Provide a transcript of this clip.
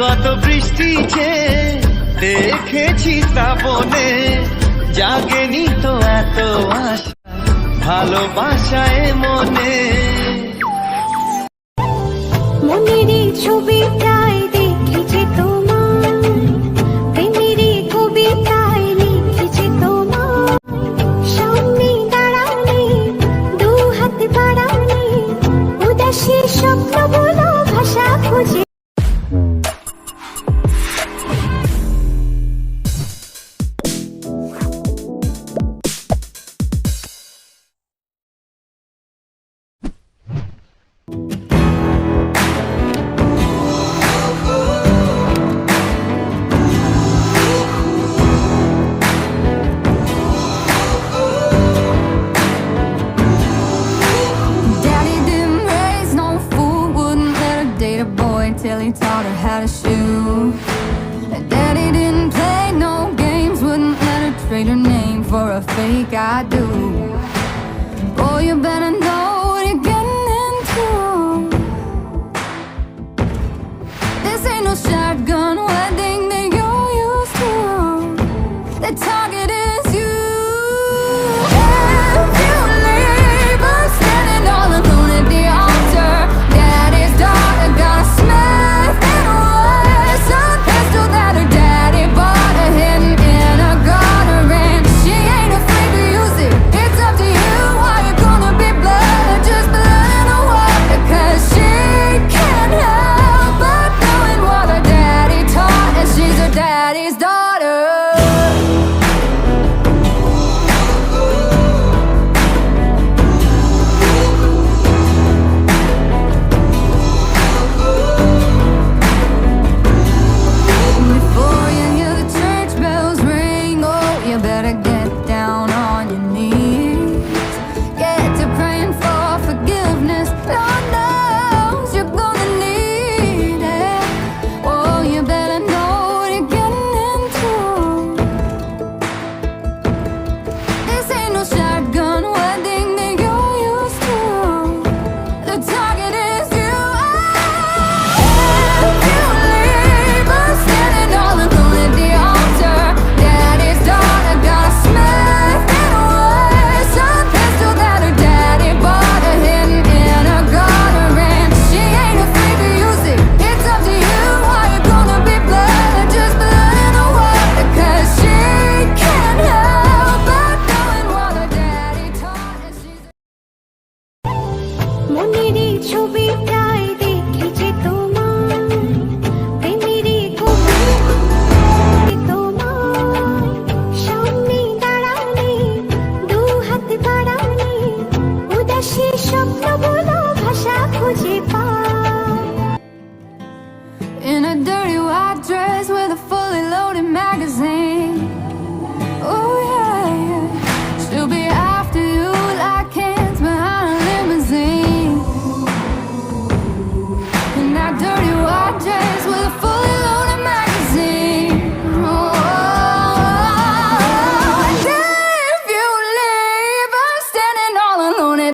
কত বৃষ্টি যে দেখেছি শ্রাবণে, জাগেনি তো এত আশা ভালোবাসায় মনে। মনেরই ছবিটায় দেখেছি তোমার, প্রেমেরই কবিতায় লিখেছি তোমার। সামনে দাঁড়ালে দু হাত বাড়ালে উদাসীর স্বপ্নগুলো ভাষা খুঁজে। Till he taught her how to shoot. Daddy didn't play no games, wouldn't let her trade her name for a fake I do. Boy, you better know what you're getting into. This ain't no shotgun wedding that you're used to. The target is you. If you leave us standing all alone at the altar, Daddy's daughter got a smell that her daddy bought her hidden in a gutter, and she ain't afraid to use it. It's up to you. Are you gonna be blood, just blood in the water? 'Cause she can't help but knowing what her daddy taught her. She's her daddy's daughter. Better get down on your knees. Get to praying for forgiveness. Lord knows you're gonna need it. Oh, you better know what you're getting into. This ain't no shotgun wedding that you're used to. The target is you. If you leave us standing all alone at the altar, Daddy's daughter got a Smith and Wesson pistol that her daddy bought her hidden in a gutter, and she ain't afraid to use it. It's up to you. Are you gonna be blood or just blood in the water? 'Cause she can't help but knowing what her daddy taught her. She's মনেরই ছবিটায় দেখেছি তোমার, প্রেমেরই কবিতায় তোমার। সামনে দাঁড়ালে দু হাত বাড়ালে উদাসীর স্বপ্নগুলো